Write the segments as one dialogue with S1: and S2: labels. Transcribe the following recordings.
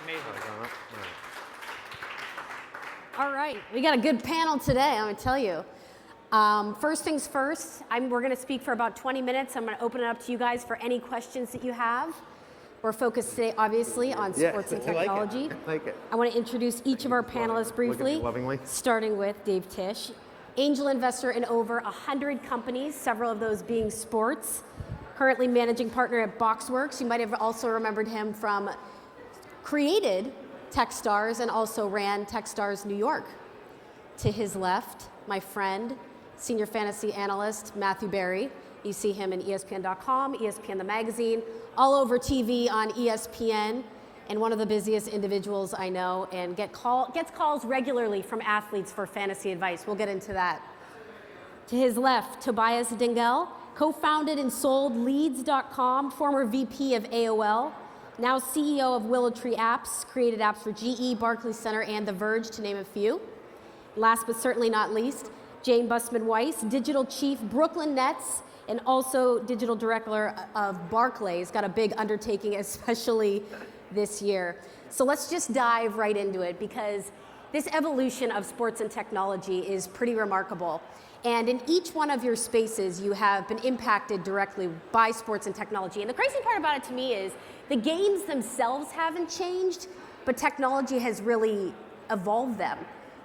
S1: Amazing.
S2: All right, we got a good panel today, I'm gonna tell you. First things first, we're gonna speak for about 20 minutes. I'm gonna open it up to you guys for any questions that you have. We're focused today, obviously, on sports and technology. I want to introduce each of our panelists briefly, starting with Dave Tisch, angel investor in over 100 companies, several of those being sports, currently managing partner at BoxWorks. You might have also remembered him from created Techstars and also ran Techstars New York. To his left, my friend, senior fantasy analyst Matthew Berry. You see him in ESPN.com, ESPN the magazine, all over TV on ESPN, and one of the busiest individuals I know, and gets calls regularly from athletes for fantasy advice. We'll get into that. To his left, Tobias Dengel, co-founded and sold Leads.com, former VP of AOL, now CEO of WIlliowTree Apps, created apps for GE, Barclays Center, and The Verge, to name a few. Last but certainly not least, Jayne Bussman-Wise, digital chief, Brooklyn Nets, and also digital director of Barclays. Got a big undertaking, especially this year. So let's just dive right into it, because this evolution of sports and technology is pretty remarkable. And in each one of your spaces, you have been impacted directly by sports and technology. And the crazy part about it to me is the games themselves haven't changed, but technology has really evolved them.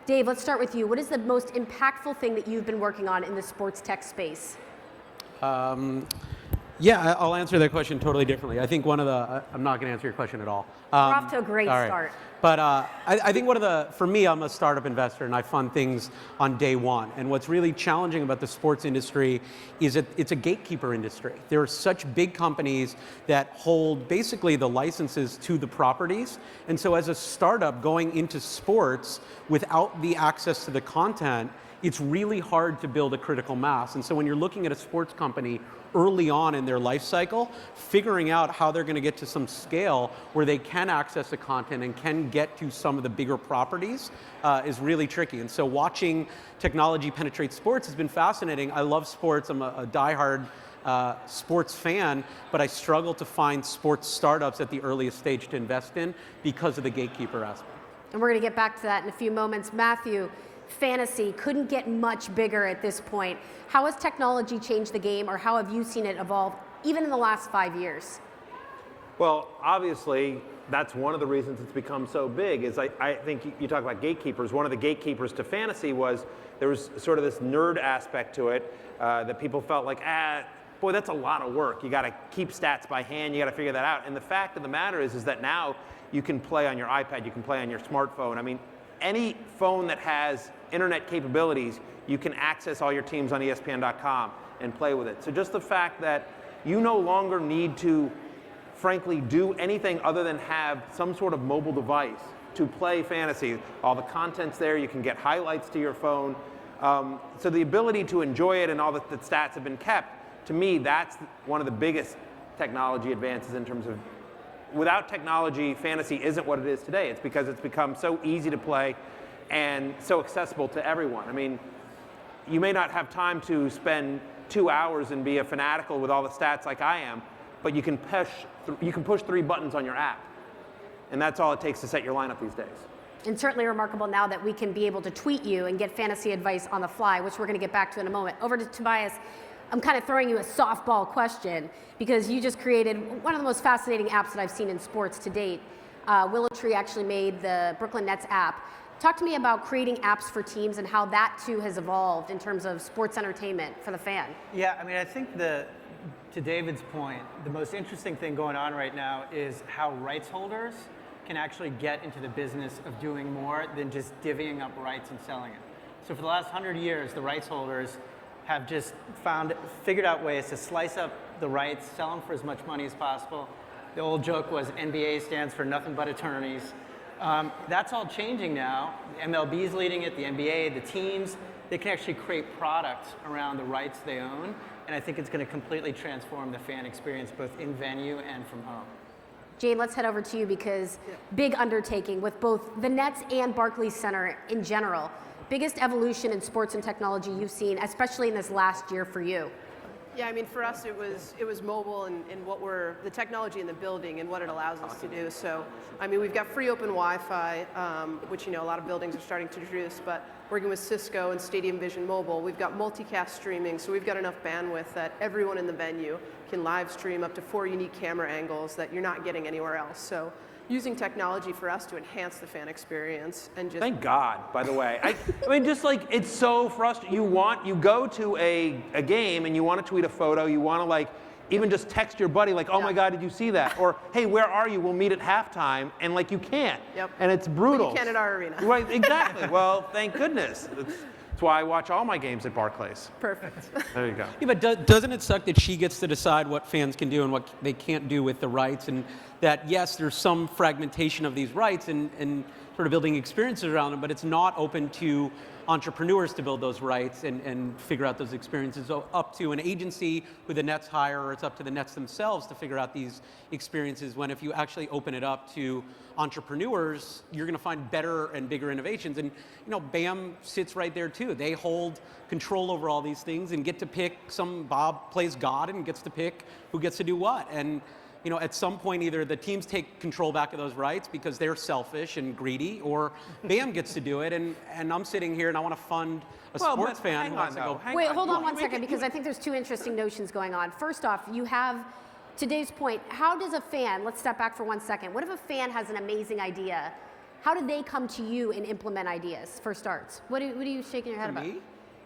S2: Dave, let's start with you. What is the most impactful thing that you've been working on in the sports tech space?
S3: Yeah, I'll answer that question totally differently. I think one of the, I'm not going to answer your question at all.
S2: We're off to a great start.
S3: But I think one of the, for me, I'm a startup investor and I fund things on day one. And what's really challenging about the sports industry is that it's a gatekeeper industry. There are such big companies that hold basically the licenses to the properties. And so as a startup going into sports without the access to the content, it's really hard to build a critical mass. And so when you're looking at a sports company early on in their life cycle, figuring out how they're going to get to some scale where they can access the content and can get to some of the bigger properties is really tricky. And so watching technology penetrate sports has been fascinating. I love sports. I'm a diehard sports fan, but I struggle to find sports startups at the earliest stage to invest in because of the gatekeeper aspect.
S2: And we're going to get back to that in a few moments. Matthew, fantasy couldn't get much bigger at this point. How has technology changed the game, or how have you seen it evolve, even in the last 5 years?
S4: Well, obviously, that's one of the reasons it's become so big, is I think you talk about gatekeepers. One of the gatekeepers to fantasy was there was sort of this nerd aspect to it that people felt like, boy, that's a lot of work. You got to keep stats by hand. You got to figure that out. And the fact of the matter is that now you can play on your iPad. You can play on your smartphone. I mean, any phone that has internet capabilities, you can access all your teams on ESPN.com and play with it. So just the fact that you no longer need to, frankly, do anything other than have some sort of mobile device to play fantasy. All the content's there. You can get highlights to your phone. So the ability to enjoy it and all the stats have been kept, to me, that's one of the biggest technology advances in terms of, without technology, fantasy isn't what it is today. It's because it's become so easy to play and so accessible to everyone. I mean, you may not have time to spend 2 hours and be a fanatical with all the stats like I am, but you can push 3 buttons on your app. And that's all it takes to set your lineup these days.
S2: And certainly remarkable now that we can be able to tweet you and get fantasy advice on the fly, which we're going to get back to in a moment. Over to Tobias. I'm kind of throwing you a softball question because you just created one of the most fascinating apps that I've seen in sports to date. WIlliowTree actually made the Brooklyn Nets app. Talk to me about creating apps for teams and how that too has evolved in terms of sports entertainment for the fan.
S1: Yeah, I mean, I think to David's point, the most interesting thing going on right now is how rights holders can actually get into the business of doing more than just divvying up rights and selling it. So for the last 100 years, the rights holders have just figured out ways to slice up the rights, sell them for as much money as possible. The old joke was NBA stands for nothing but attorneys. That's all changing now. The MLB is leading it, the NBA, the teams. They can actually create products around the rights they own, and I think it's going to completely transform the fan experience both in venue and from home.
S2: Jayne, let's head over to you because big undertaking with both the Nets and Barclays Center in general. Biggest evolution in sports and technology you've seen, especially in this last year for you?
S5: Yeah, I mean, for us, it was mobile and what the technology in the building and what it allows us to do. So, I mean, we've got free open Wi-Fi, which, a lot of buildings are starting to introduce, but working with Cisco and Stadium Vision Mobile, we've got multicast streaming, so we've got enough bandwidth that everyone in the venue can live stream up to 4 unique camera angles that you're not getting anywhere else. So, using technology for us to enhance the fan experience and just...
S4: Thank God, by the way. I mean, just like, it's so frustrating. You go to a game and you want to tweet a photo, you want to like, even just text your buddy like, oh my God, did you see that? Or, hey, where are you? We'll meet at halftime. And like, you can't.
S5: Yep.
S4: And it's brutal.
S5: But you can at our arena.
S4: Right, exactly. Well, thank goodness. That's why I watch all my games at Barclays.
S5: Perfect.
S4: There you go.
S3: Yeah, but doesn't it suck that she gets to decide what fans can do and what they can't do with the rights, and that, yes, there's some fragmentation of these rights and sort of building experiences around them, but it's not open to entrepreneurs to build those rights and figure out those experiences. So up to an agency who the Nets hire, or it's up to the Nets themselves to figure out these experiences, when if you actually open it up to entrepreneurs, you're going to find better and bigger innovations. And BAM sits right there too. They hold control over all these things and get to pick. Bob plays God and gets to pick who gets to do what. And at some point, either the teams take control back of those rights because they're selfish and greedy, or BAM gets to do it. And I'm sitting here and I want to fund a sports fan who wants to go.
S2: Wait, hold on one second, because I think there's 2 interesting notions going on. First off, you have, to Dave's point, how does a fan, let's step back for 1 second. What if a fan has an amazing idea? How do they come to you and implement ideas for starts? What are you shaking your head about?
S3: Me?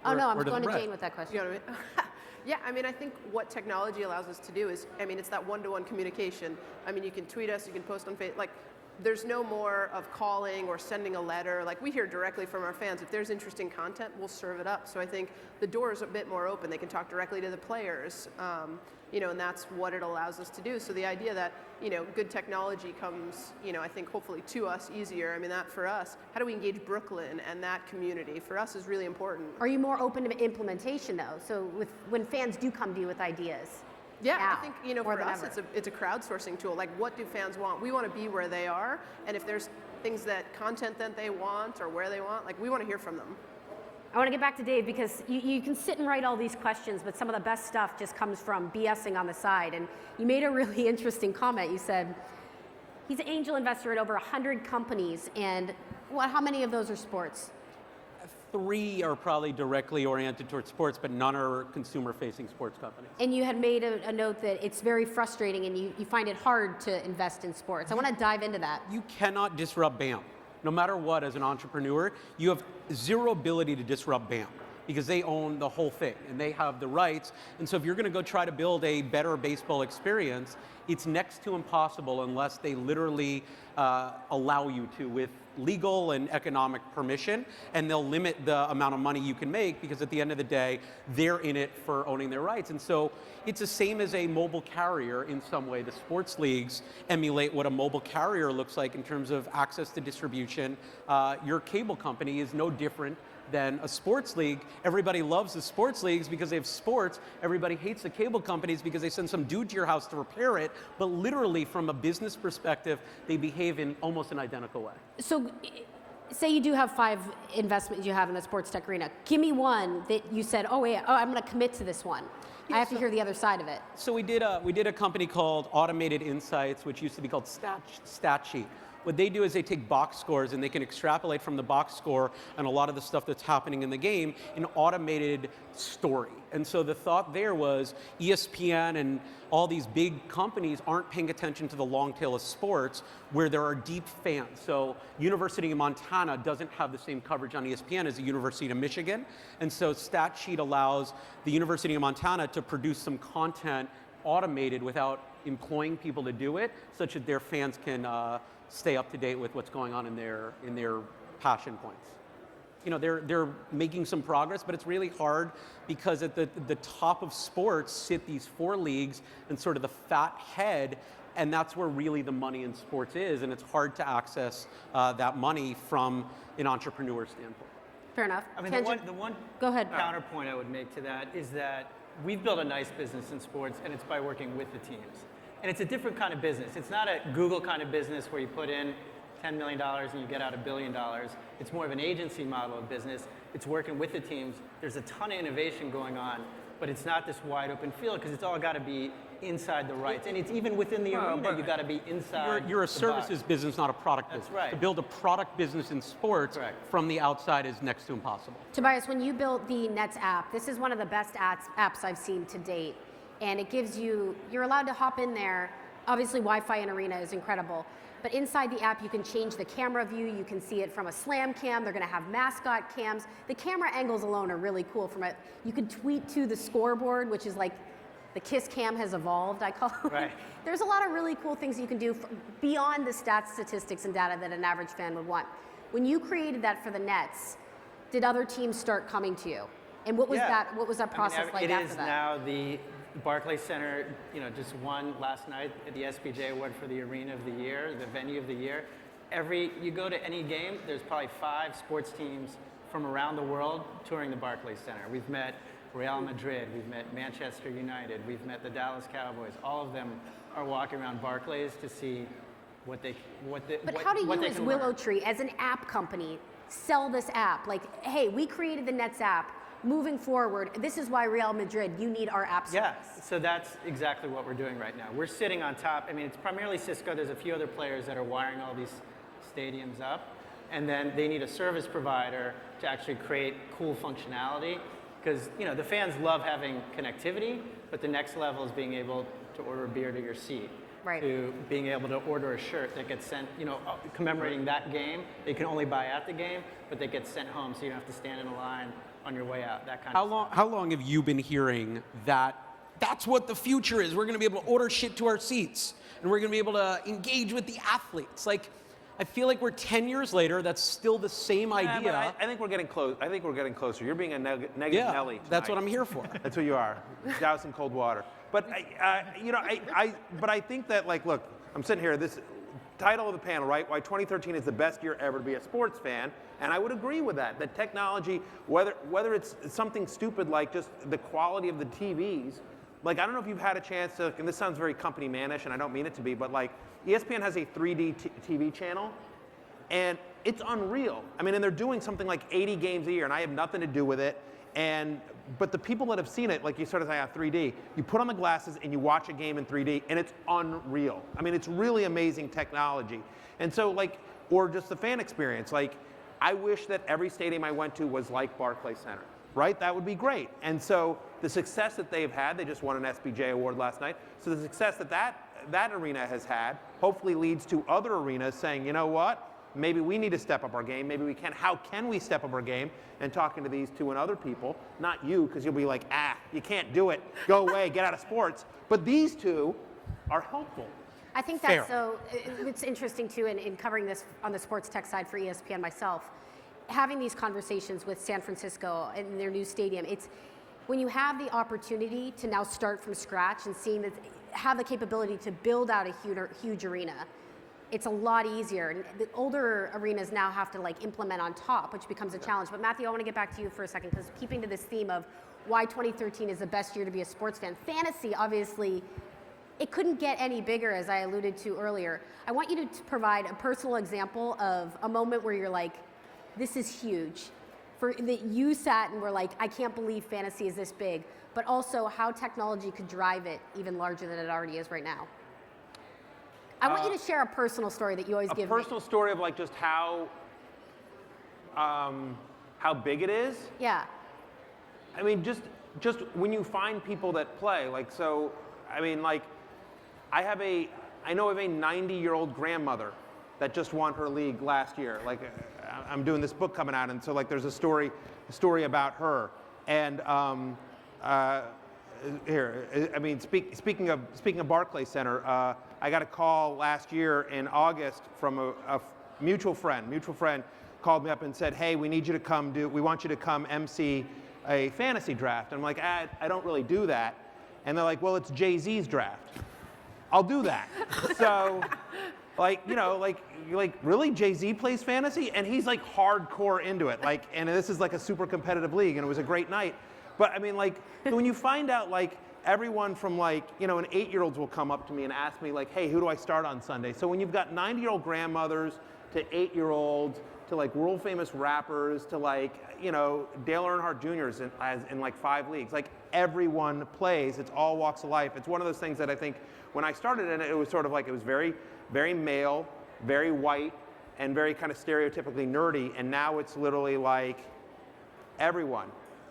S2: Oh, no, I'm
S3: or to
S2: going to
S3: Brett?
S2: Jayne with that question.
S5: You know what I mean? Yeah, I mean, I think what technology allows us to do is, it's that one-to-one communication. I mean, you can tweet us, you can post on Facebook. Like, there's no more of calling or sending a letter. Like, we hear directly from our fans. If there's interesting content, we'll serve it up. So I think the door is a bit more open. They can talk directly to the players, and that's what it allows us to do. So the idea that, good technology comes, I think hopefully to us easier. I mean, that for us, how do we engage Brooklyn and that community? For us is really important.
S2: Are you more open to implementation, though? So when fans do come to you with ideas?
S5: Yeah,
S2: now,
S5: I think, for us, it's a crowdsourcing tool. Like, what do fans want? We want to be where they are, and if there's content that they want or where they want, like, we want to hear from them.
S2: I want to get back to Dave, because you can sit and write all these questions, but some of the best stuff just comes from BSing on the side. And you made a really interesting comment. You said he's an angel investor in over 100 companies, and how many of those are sports?
S3: 3 are probably directly oriented towards sports, but none are consumer-facing sports companies.
S2: And you had made a note that it's very frustrating and you find it hard to invest in sports. I want to dive into that.
S3: You cannot disrupt BAM. No matter what, as an entrepreneur, you have zero ability to disrupt BAM because they own the whole thing and they have the rights. And so if you're going to go try to build a better baseball experience, it's next to impossible unless they literally allow you to with legal and economic permission, and they'll limit the amount of money you can make because at the end of the day, they're in it for owning their rights. And so it's the same as a mobile carrier in some way. The sports leagues emulate what a mobile carrier looks like in terms of access to distribution. Your cable company is no different than a sports league. Everybody loves the sports leagues because they have sports. Everybody hates the cable companies because they send some dude to your house to repair it. But literally, from a business perspective, they behave in almost an identical way.
S2: So say you do have 5 investments you have in the sports tech arena. Give me one that you said, I'm going to commit to this one. I have to hear the other side of it.
S3: So we did a company called Automated Insights, which used to be called Statsheet. What they do is they take box scores and they can extrapolate from the box score and a lot of the stuff that's happening in the game in automated story. And so the thought there was ESPN and all these big companies aren't paying attention to the long tail of sports where there are deep fans. So University of Montana doesn't have the same coverage on ESPN as the University of Michigan. And so Statsheet allows the University of Montana to produce some content automated without employing people to do it, such that their fans can stay up to date with what's going on in their passion points. They're making some progress, but it's really hard because at the top of sports sit these 4 leagues and sort of the fat head, and that's where really the money in sports is, and it's hard to access that money from an entrepreneur standpoint.
S2: Fair enough.
S1: I mean, the one
S2: Go ahead.
S1: counterpoint I would make to that is that we've built a nice business in sports, and it's by working with the teams. And it's a different kind of business. It's not a Google kind of business where you put in $10 million and you get out $1 billion. It's more of an agency model of business. It's working with the teams. There's a ton of innovation going on. but it's not this wide open field because it's all got to be inside the rights. And it's even within the arena, you got to be inside.
S3: You're a
S1: the
S3: services
S1: box.
S3: business, not a product
S1: That's
S3: business.
S1: right.
S3: To build a product business in sports
S1: Correct.
S3: from the outside is next to impossible.
S2: Tobias, when you built the Nets app, this is one of the best apps I've seen to date. And it gives you, you're allowed to hop in there. Obviously, Wi-Fi in Arena is incredible. But inside the app, you can change the camera view. You can see it from a slam cam. They're going to have mascot cams. The camera angles alone are really cool. You can tweet to the scoreboard, which is like the Kiss cam has evolved, I call it.
S1: Right.
S2: There's a lot of really cool things you can do beyond the stats, statistics, and data that an average fan would want. When you created that for the Nets, did other teams start coming to you? And what was that? What was that process like after that?
S1: It is now the Barclays Center, just won last night the SBJ Award for the Arena of the Year, the Venue of the Year. You go to any game, there's probably 5 sports teams from around the world touring the Barclays Center. We've met Real Madrid, we've met Manchester United, we've met the Dallas Cowboys. All of them are walking around Barclays to see what they
S2: But how do you, as WIlliowTree, as an app company, sell this app? Like, hey, we created the Nets app. Moving forward, this is why Real Madrid, you need our app service.
S1: Yeah, so that's exactly what we're doing right now. We're sitting on top. I mean, it's primarily Cisco. There's a few other players that are wiring all these stadiums up. And then they need a service provider to actually create cool functionality. Because, the fans love having connectivity, but the next level is being able to order a beer to your seat.
S2: Right.
S1: To being able to order a shirt that gets sent, commemorating that game. They can only buy at the game, but they get sent home so you don't have to stand in a line on your way out, that kind of stuff.
S3: How long have you been hearing that that's what the future is? We're going to be able to order shit to our seats, and we're going to be able to engage with the athletes. Like, I feel like we're 10 years later, that's still the same idea.
S4: But I think we're getting close. I think we're getting closer. You're being a negative Nelly tonight.
S3: That's what I'm here for.
S4: That's what you are. Douse in cold water. But but I think that, like, look, I'm sitting here. This title of the panel, right? Why 2013 is the best year ever to be a sports fan, and I would agree with that. That technology, whether it's something stupid like just the quality of the TVs, like I don't know if you've had a chance to, and this sounds very company manish, and I don't mean it to be, but like ESPN has a 3D TV channel, and it's unreal. I mean, and they're doing something like 80 games a year, and I have nothing to do with it. But the people that have seen it, like you sort of say, 3D, you put on the glasses and you watch a game in 3D, and it's unreal. I mean, it's really amazing technology. And so, like, or just the fan experience. Like, I wish that every stadium I went to was like Barclays Center, right? That would be great. And so the success that they've had, they just won an SBJ award last night. So the success that arena has had hopefully leads to other arenas saying, you know what? Maybe we need to step up our game. Maybe we can. How can we step up our game? And talking to these 2 and other people, not you, because you'll be like, you can't do it. Go away, get out of sports. But these 2 are helpful.
S2: I think that's so, it's interesting too in covering this on the sports tech side for ESPN myself, having these conversations with San Francisco and their new stadium, it's when you have the opportunity to now start from scratch and seeing that, have the capability to build out a huge arena, it's a lot easier. And the older arenas now have to like implement on top, which becomes a challenge. But Matthew, I want to get back to you for a second, because keeping to this theme of why 2013 is the best year to be a sports fan. Fantasy, obviously, it couldn't get any bigger, as I alluded to earlier. I want you to provide a personal example of a moment where you're like, this is huge. That you sat and were like, I can't believe fantasy is this big, but also how technology could drive it even larger than it already is right now. I want you to share a personal story that you always give me.
S4: A personal story of like just how big it is?
S2: Yeah.
S4: I mean, just when you find people that play, like, so, I mean, like, I know of a 90-year-old grandmother that just won her league last year. Like, I'm doing this book coming out, and so like there's a story about her. And here, I mean, speaking of Barclays Center, I got a call last year in August from a mutual friend. Mutual friend called me up and said, "Hey, we need you to come we want you to come MC a fantasy draft." And I'm like, I don't really do that. And they're like, "Well, it's Jay-Z's draft. I'll do that." So, like, really, Jay-Z plays fantasy? And he's like hardcore into it. Like, and this is like a super competitive league, and it was a great night. But I mean, like, when you find out, like, everyone from like, an 8-year-olds will come up to me and ask me like, "Hey, who do I start on Sunday?" So when you've got 90-year-old grandmothers to 8-year-olds to like world famous rappers to like, you know, Dale Earnhardt Jr. in like 5 leagues. Like everyone plays. It's all walks of life. It's one of those things that I think when I started in it, it was sort of like, it was very, very male, very white, and very kind of stereotypically nerdy. And now it's literally like everyone.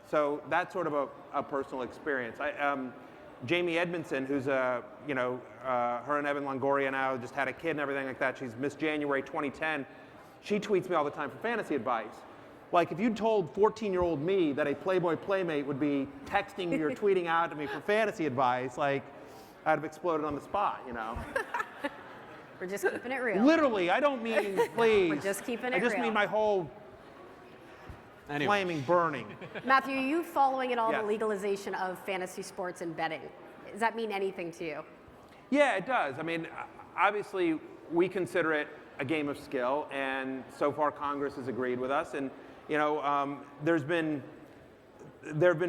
S4: So that's sort of a personal experience. Jamie Edmondson, who's her and Evan Longoria now just had a kid and everything like that. She's Miss January 2010. She tweets me all the time for fantasy advice. Like if you told 14-year-old me that a Playboy Playmate would be texting me or tweeting out to me for fantasy advice, like I'd have exploded on the spot, you know.
S2: We're just keeping it real.
S4: Literally, I don't mean please.
S2: We're just keeping it
S4: I just
S2: real.
S4: mean my whole flaming burning.
S2: Matthew, are you following at all
S4: Yes.
S2: the legalization of fantasy sports and betting? Does that mean anything to you?
S4: Yeah, it does. I mean, obviously, we consider it a game of skill, and so far Congress has agreed with us. And you know, there have been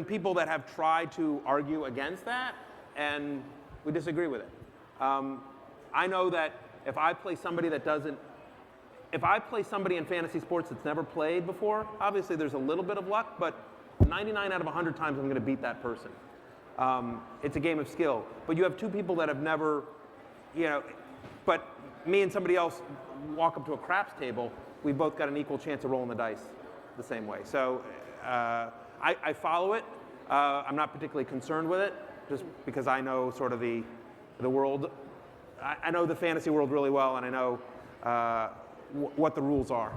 S4: people that have tried to argue against that, and we disagree with it. I know that if I play somebody in fantasy sports that's never played before, obviously there's a little bit of luck, but 99 out of 100 times I'm going to beat that person. It's a game of skill. But you have two people that have never, you know, but me and somebody else walk up to a craps table, we both got an equal chance of rolling the dice the same way. So I follow it. I'm not particularly concerned with it, just because I know sort of the world. I know the fantasy world really well, and I know what the rules are.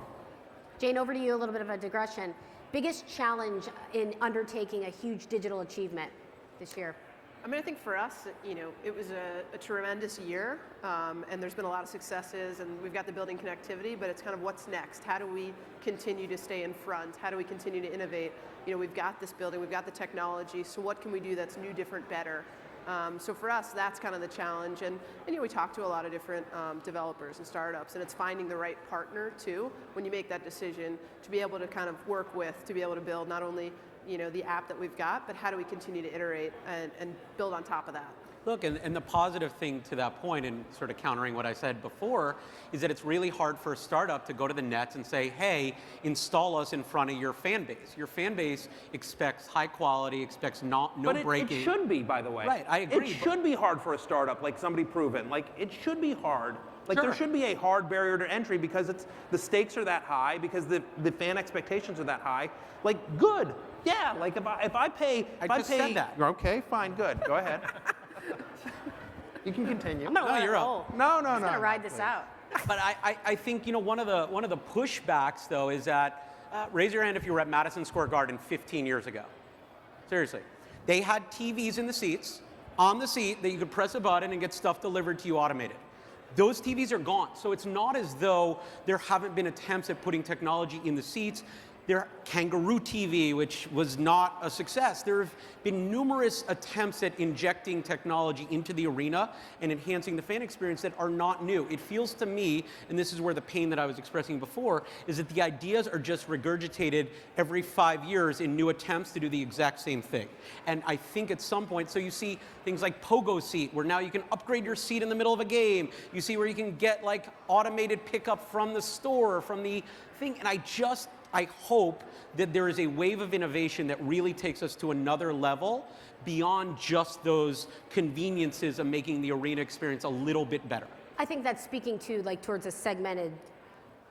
S2: Jayne, over to you, a little bit of a digression. Biggest challenge in undertaking a huge digital achievement this year?
S5: I mean, I think for us, you know, it was a tremendous year, and there's been a lot of successes, and we've got the building connectivity, but it's kind of what's next? How do we continue to stay in front? How do we continue to innovate? You know, we've got this building, we've got the technology, so what can we do that's new, different, better? So for us, that's kind of the challenge, and you know, we talk to a lot of different developers and startups, and it's finding the right partner too, when you make that decision, to be able to kind of work with, to be able to build not only, you know, the app that we've got, but how do we continue to iterate and build on top of that?
S3: Look, and the positive thing to that point, and sort of countering what I said before, is that it's really hard for a startup to go to the nets and say, hey, install us in front of your fan base. Your fan base expects high quality, expects no breaking.
S4: It should be, by the way.
S3: Right, I agree.
S4: It should be hard for a startup, like somebody proven. Like, it should be hard. Like, there should be a hard barrier to entry because the stakes are that high, because the fan expectations are that high. Like, good. Yeah, like if I pay...
S3: I just said that.
S4: Okay, fine, good. Go ahead. You can continue.
S3: No, you're up.
S4: No.
S2: I'm gonna ride this out.
S3: But I think, you know, one of the pushbacks though is that raise your hand if you were at Madison Square Garden 15 years ago. Seriously, they had TVs in the seats, on the seat, that you could press a button and get stuff delivered to you automated. Those TVs are gone, so it's not as though there haven't been attempts at putting technology in the seats. There, Kangaroo TV, which was not a success. There have been numerous attempts at injecting technology into the arena and enhancing the fan experience that are not new. It feels to me, and this is where the pain that I was expressing before, is that the ideas are just regurgitated every 5 years in new attempts to do the exact same thing. And I think at some point, so you see things like Pogo Seat, where now you can upgrade your seat in the middle of a game. You see where you can get like automated pickup from the store, from the thing, and I hope that there is a wave of innovation that really takes us to another level beyond just those conveniences of making the arena experience a little bit better.
S2: I think that's speaking to like towards a segmented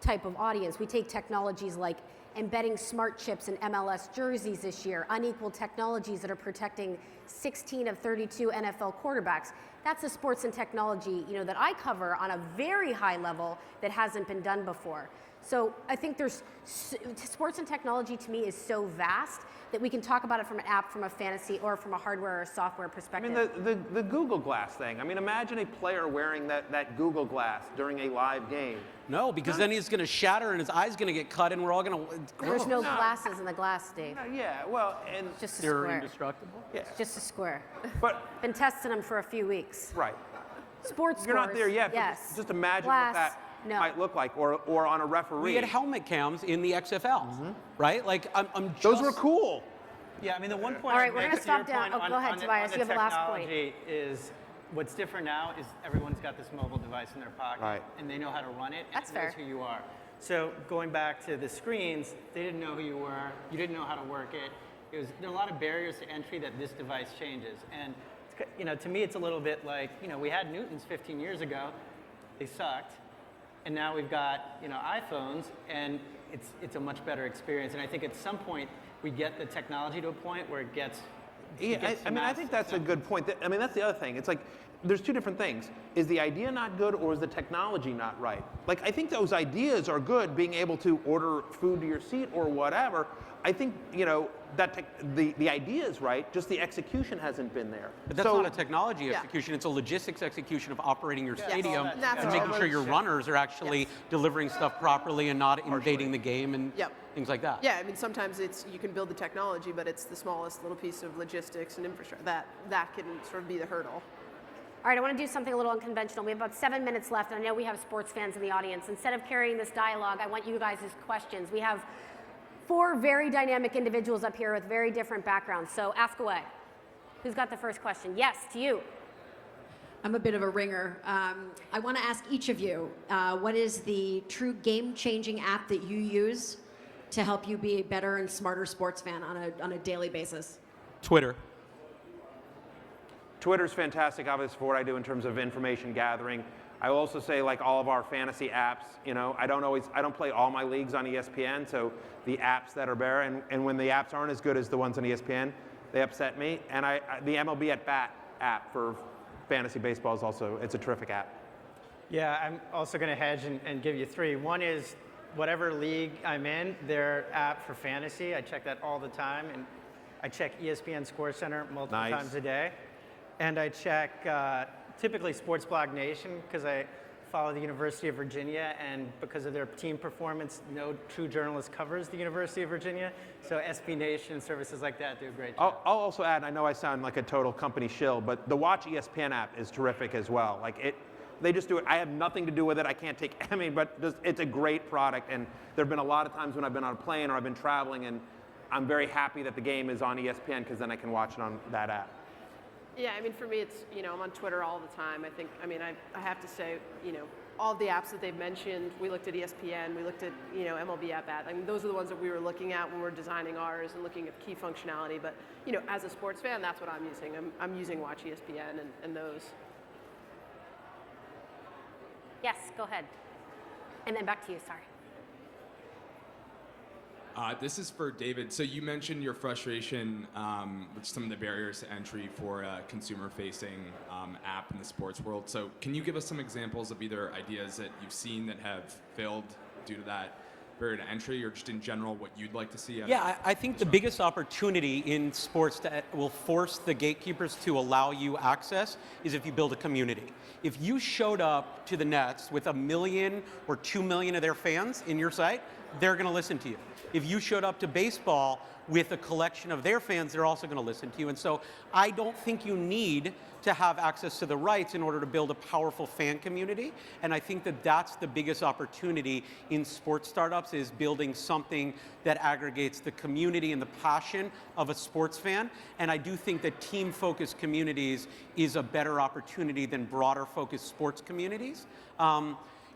S2: type of audience. We take technologies like embedding smart chips in MLS jerseys this year, unequal technologies that are protecting 16 of 32 NFL quarterbacks. That's the sports and technology, you know, that I cover on a very high level that hasn't been done before. So I think there's sports and technology to me is so vast that we can talk about it from an app, from a fantasy, or from a hardware or software perspective.
S4: I mean, the Google Glass thing. I mean, imagine a player wearing that Google Glass during a live game.
S3: No, because then he's going to shatter and his eye's going to get cut and we're all going to...
S2: There's no glasses in the glass, Dave.
S4: Yeah, well, and...
S2: Just a
S3: They're
S2: square.
S3: indestructible.
S4: Yeah.
S2: It's just a square.
S4: But...
S2: Been testing them for a few weeks.
S4: Right.
S2: Sports
S4: You're not
S2: scores,
S4: there yet, but
S2: yes.
S4: just imagine
S2: Glass,
S4: what that
S2: no.
S4: might look like, or on a referee.
S3: We had helmet cams in the XFLs, right? Like, I'm just...
S4: Those were cool.
S1: Yeah, I mean, the one point
S2: All right,
S1: I'd
S2: we're
S1: make
S2: gonna
S1: to your
S2: stop down.
S1: point
S2: Oh, go ahead,
S1: on
S2: Tobias,
S1: the
S2: you have the last point.
S1: technology is what's different now is everyone's got this mobile device in their pocket,
S4: Right.
S1: and they know how to run it, and
S2: That's
S1: it knows
S2: fair.
S1: who you are. So going back to the screens, they didn't know who you were, you didn't know how to work it. There are a lot of barriers to entry that this device changes. And to me, it's a little bit like, we had Newtons 15 years ago, they sucked, and now we've got iPhones, and it's a much better experience. And I think at some point we get the technology to a point where it gets.
S4: I think that's a good point. That's the other thing. It's like there's two different things. Is the idea not good, or is the technology not right? Like, I think those ideas are good, being able to order food to your seat or whatever. I think the idea is right, just the execution hasn't been there.
S3: But that's not a technology execution, it's a logistics execution of operating your stadium
S5: That's
S3: and making sure your runners are actually delivering stuff properly and not invading the game and things like that.
S5: Yeah, sometimes you can build the technology, but it's the smallest little piece of logistics and infrastructure that can sort of be the hurdle.
S2: All right, I want to do something a little unconventional. We have about 7 minutes left, and I know we have sports fans in the audience. Instead of carrying this dialogue, I want you guys' questions. We have 4 very dynamic individuals up here with very different backgrounds, so ask away. Who's got the first question? Yes, to you.
S6: I'm a bit of a ringer. I want to ask each of you, what is the true game-changing app that you use to help you be a better and smarter sports fan on a daily basis?
S3: Twitter.
S4: Twitter's fantastic, obviously, for what I do in terms of information gathering. I will also say, like all of our fantasy apps, I don't play all my leagues on ESPN, so the apps that are better, and when the apps aren't as good as the ones on ESPN, they upset me. And the MLB at Bat app for fantasy baseball is also, it's a terrific app.
S1: Yeah, I'm also going to hedge and give you 3. One is whatever league I'm in, their app for fantasy. I check that all the time, and I check ESPN ScoreCenter multiple times a day. And I check typically Sports Blog Nation because I follow the University of Virginia, and because of their team performance, no true journalist covers the University of Virginia. So SB Nation and services like that do a great job.
S4: I'll also add, I know I sound like a total company shill, but the Watch ESPN app is terrific as well. They just do it. I have nothing to do with it. I can't take, but it's a great product. And there have been a lot of times when I've been on a plane or I've been traveling, and I'm very happy that the game is on ESPN because then I can watch it on that app.
S5: Yeah, for me, it's, I'm on Twitter all the time. I have to say, all the apps that they've mentioned, we looked at ESPN, we looked at, MLB app. Those are the ones that we were looking at when we were designing ours and looking at key functionality. But, as a sports fan, that's what I'm using. I'm using Watch ESPN and those.
S2: Yes, go ahead. And then back to you, sorry.
S7: This is for David. So you mentioned your frustration with some of the barriers to entry for a consumer-facing app in the sports world. So can you give us some examples of either ideas that you've seen that have failed due to that barrier to entry, or just in general what you'd like to see?
S3: I think the biggest opportunity in sports that will force the gatekeepers to allow you access is if you build a community. If you showed up to the Nets with 1 million or 2 million of their fans in your site, they're going to listen to you. If you showed up to baseball with a collection of their fans, they're also going to listen to you. And so I don't think you need to have access to the rights in order to build a powerful fan community. And I think that that's the biggest opportunity in sports startups, is building something that aggregates the community and the passion of a sports fan. And I do think that team-focused communities is a better opportunity than broader-focused sports communities.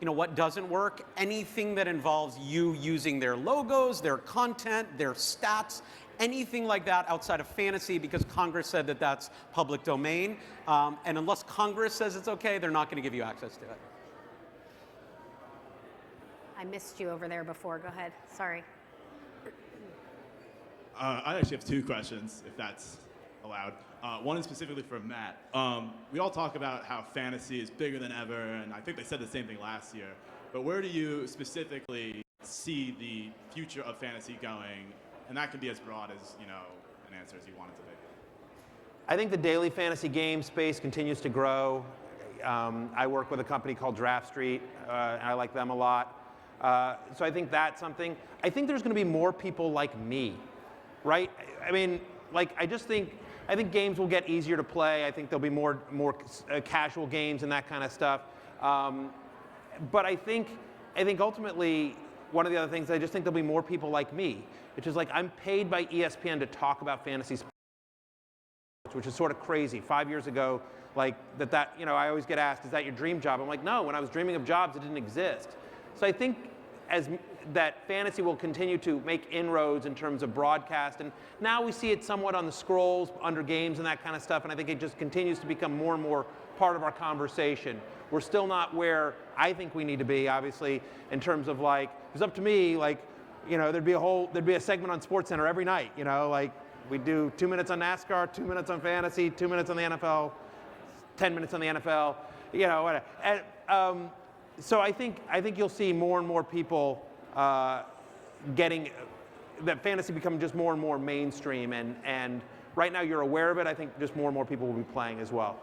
S3: What doesn't work? Anything that involves you using their logos, their content, their stats, anything like that outside of fantasy, because Congress said that that's public domain. And unless Congress says it's okay, they're not going to give you access to it.
S2: I missed you over there before. Go ahead. Sorry.
S8: I actually have 2 questions, if that's allowed. One is specifically for Matt. We all talk about how fantasy is bigger than ever, and I think they said the same thing last year. But where do you specifically see the future of fantasy going? And that can be as broad as, an answer as you want it to be.
S4: I think the daily fantasy game space continues to grow. I work with a company called Draft Street, and I like them a lot. So I think that's something. I think there's going to be more people like me, right? I think games will get easier to play. I think there'll be more casual games and that kind of stuff. But I think ultimately, one of the other things, I just think there'll be more people like me, which is I'm paid by ESPN to talk about fantasy sports, which is sort of crazy. 5 years ago, like that, you know, I always get asked, is that your dream job? I'm like, no, when I was dreaming of jobs, it didn't exist. So I think that fantasy will continue to make inroads in terms of broadcast, and now we see it somewhat on the scrolls, under games and that kind of stuff, and I think it just continues to become more and more part of our conversation. We're still not where I think we need to be, obviously, in terms of like, if it's up to me, like, you know, there'd be a segment on SportsCenter every night, you know, like we do 2 minutes on NASCAR, 2 minutes on fantasy, 2 minutes on the NFL, 10 minutes on the NFL, you know, whatever. And, so I think you'll see more and more people getting that fantasy become just more and more mainstream, and right now you're aware of it. I think just more and more people will be playing as well.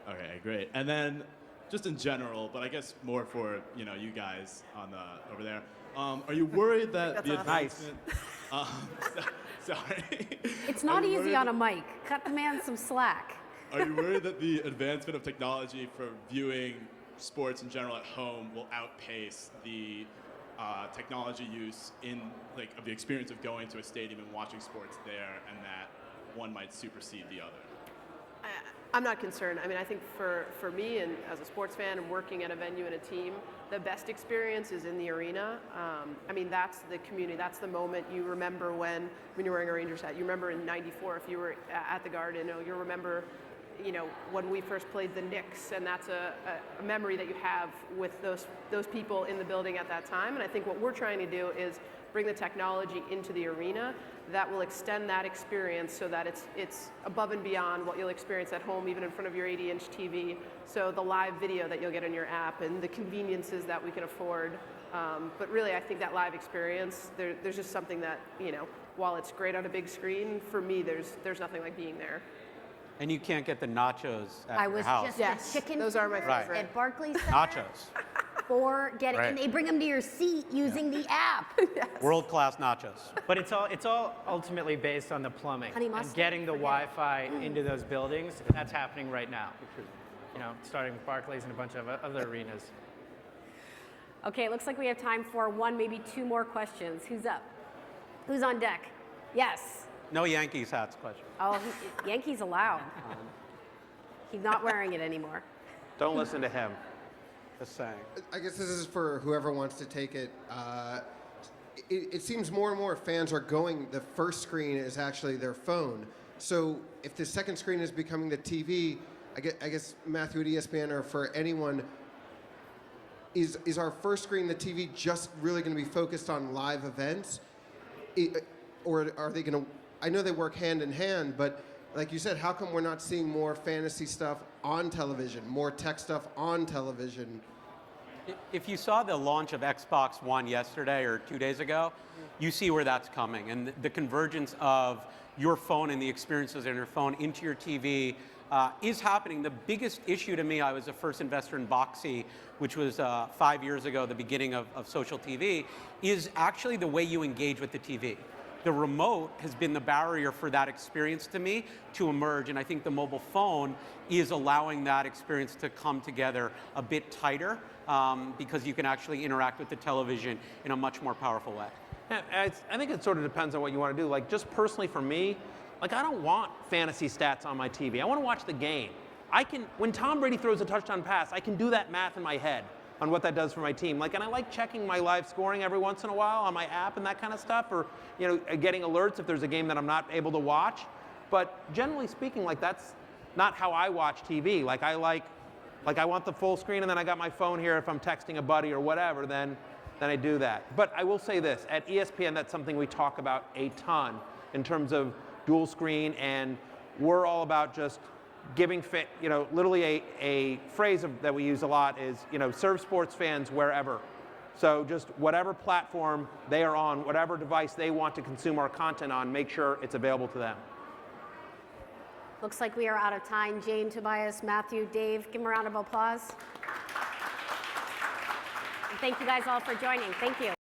S8: Okay, great. And then just in general, but I guess more for you guys on the over there. Are you worried that the advancement? Sorry.
S2: It's not easy on a mic. Cut the man some slack.
S8: Are you worried that the advancement of technology for viewing sports in general at home will outpace the technology use of the experience of going to a stadium and watching sports there, and that one might supersede the other?
S5: I'm not concerned. I mean, I think for me, and as a sports fan and working at a venue and a team, the best experience is in the arena. I mean, that's the community. That's the moment you remember when you're wearing a Rangers hat. You remember in '94 if you were at the Garden. You remember, when we first played the Knicks, and that's a memory that you have with those people in the building at that time. And I think what we're trying to do is bring the technology into the arena that will extend that experience so that it's above and beyond what you'll experience at home, even in front of your 80-inch TV. So the live video that you'll get in your app and the conveniences that we can afford. But really, I think that live experience, there's just something that, while it's great on a big screen, for me, there's nothing like being there.
S3: And you can't get the nachos at your house.
S2: Just the chicken
S5: those are my
S2: fingers
S5: favorite.
S2: at Barclays Center.
S3: Nachos.
S2: Or and they bring them to your seat using the app.
S5: Yes.
S3: World-class nachos.
S1: But it's all ultimately based on the plumbing
S2: Honey
S1: and
S2: mustard,
S1: getting the
S2: forget it.
S1: Wi-Fi into those buildings. And that's happening right now. Starting with Barclays and a bunch of other arenas.
S2: Okay, it looks like we have time for one, maybe two more questions. Who's up? Who's on deck? Yes.
S3: No Yankees hats question.
S2: Oh, Yankees allowed. He's not wearing it anymore.
S4: Don't listen to him.
S3: Just saying.
S9: I guess this is for whoever wants to take it. It seems more and more fans are going, the first screen is actually their phone. So if the second screen is becoming the TV, I guess Matthew at ESPN, or for anyone, is our first screen, the TV, just really going to be focused on live events? Or are they going to, I know they work hand in hand, but like you said, how come we're not seeing more fantasy stuff on television, more tech stuff on television?
S3: If you saw the launch of Xbox One yesterday or 2 days ago, you see where that's coming. And the convergence of your phone and the experiences on your phone into your TV is happening. The biggest issue to me, I was a first investor in Boxy, which was 5 years ago, the beginning of social TV, is actually the way you engage with the TV. The remote has been the barrier for that experience to me to emerge, and I think the mobile phone is allowing that experience to come together a bit tighter because you can actually interact with the television in a much more powerful way.
S4: Yeah, I think it sort of depends on what you want to do. Like, just personally for me, like, I don't want fantasy stats on my TV. I want to watch the game. When Tom Brady throws a touchdown pass, I can do that math in my head on what that does for my team. Like, and I like checking my live scoring every once in a while on my app and that kind of stuff, or getting alerts if there's a game that I'm not able to watch. But generally speaking, like, that's not how I watch TV. Like I want the full screen, and then I got my phone here if I'm texting a buddy or whatever, then I do that. But I will say this, at ESPN, that's something we talk about a ton in terms of dual screen, and we're all about just giving, literally a phrase that we use a lot is, serve sports fans wherever. So just whatever platform they are on, whatever device they want to consume our content on, make sure it's available to them.
S2: Looks like we are out of time. Jayne, Tobias, Matthew, Dave, give them a round of applause. And thank you guys all for joining. Thank you.